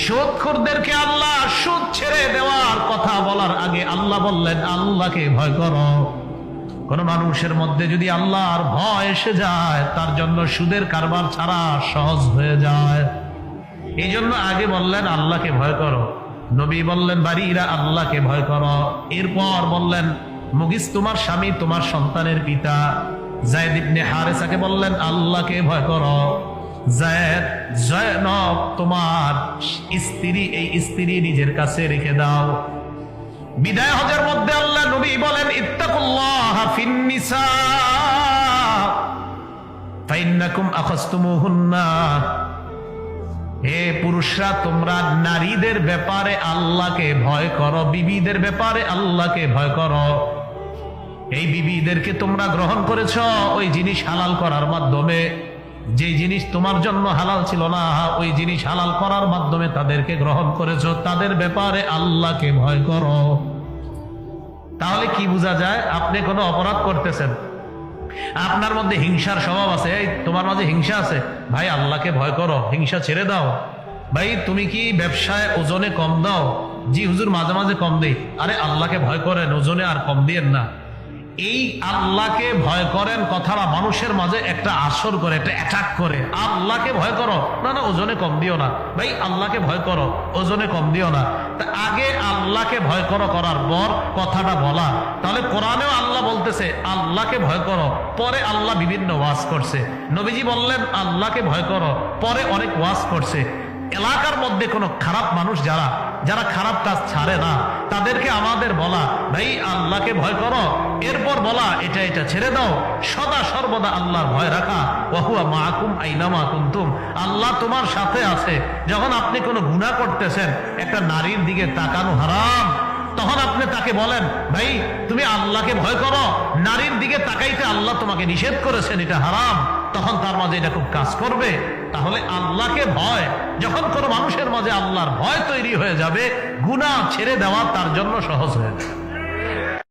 সুদখোরদেরকে আল্লাহ সুদ ছেড়ে দেওয়ার কথা বলার আগে আল্লাহ বললেন আল্লাহকে ভয় করো। কোন মানুষের মধ্যে যদি আল্লাহর ভয় এসে যায় তার জন্য সুদের কারবার ছাড়া সহজ হয়ে যায়। এই জন্য আগে বললেন আল্লাহকে ভয় করো। নবী বললেন বাড়িরা আল্লাহকে ভয় করো। এরপর বললেন মুগিস তোমার স্বামী তোমার সন্তানের পিতা যায়েদ ইবনে হারেসাকে বললেন আল্লাহকে ভয় করো। জয়নব তোমার স্ত্রী, এই স্ত্রী নিজের কাছে রেখে দাও। বিদায় হজের মধ্যে আল্লাহ নবী বলেন ইত্তাকুল্লাহা ফিন নিসা ফাইন্নাকুম আখাযতুমুহুন্না। হে পুরুষরা তোমরা নারীদের ব্যাপারে আল্লাহকে ভয় করো, বিবিদের ব্যাপারে আল্লাহকে ভয় করো। এই বিবিদেরকে তোমরা গ্রহণ করেছো ওই জিনিস হালাল করার মাধ্যমে, যে জিনিস তোমার জন্য হালাল ছিল না ওই জিনিস হালাল করার মাধ্যমে তাদেরকে গ্রহণ করেছো। তাদের ব্যাপারে আল্লাহকে ভয় করো। তাহলে কি বোঝা যায়? আপনি কোনো অপরাধ করতেছেন, আপনার মধ্যে হিংসার স্বভাব আছে, এই তোমার মাঝে হিংসা আছে, ভাই আল্লাহকে ভয় করো, হিংসা ছেড়ে দাও। ভাই তুমি কি ব্যবসায় ওজনে কম দাও? জি হুজুর মাঝে মাঝে কম দেই। আরে আল্লাহকে ভয় করেন, ওজনে আর কম দিয়েন না। এই আল্লাহকে ভয় করেন কথাটা মানুষের মাঝে একটা আসর করে, একটা অ্যাটাক করে। আল্লাহকে ভয় করো, না না ওজনে কম দিও না। ভাই আল্লাহকে ভয় করো, ওজনে কম দিও না। তা আগে আল্লাহকে ভয় করো করার পর কথাটা বলা। তাহলে কোরআনেও আল্লাহ বলতেছে আল্লাহকে ভয় করো, পরে আল্লাহ বিভিন্ন ওয়াজ করছে। নবীজি বললেন আল্লাহকে ভয় করো, পরে অনেক ওয়াজ করছে। এলাকার মধ্যে কোনো খারাপ মানুষ যারা যারা খারাপ কাজ ছাড়ে না তাদেরকে আমাদের বলা ভাই আল্লাহকে ভয় করো, এরপর বলা এটা এটা ছেড়ে দাও। সদা সর্বদা আল্লাহর ভয় রাখা। ওয়াহুয়া মাআকুম আইনামা কুনতুম, আল্লাহ তোমার সাথে আছে। যখন আপনি কোনো গুনাহ করতেছেন, একটা নারীর দিকে তাকানো হারাম, তখন আপনি তাকে বলেন ভাই তুমি আল্লাহকে ভয় করো, নারীর দিকে তাকাইতে আল্লাহ তোমাকে নিষেধ করেছেন, এটা হারাম। তখন তার মাঝে এটা খুব কাজ করবে। তাহলে আল্লাহকে ভয়, যখন কোনো মানুষের মাঝে আল্লাহর ভয় তৈরি হয়ে যাবে, গুনাহ ছেড়ে দেওয়া তার জন্য সহজ হয়ে যাবে।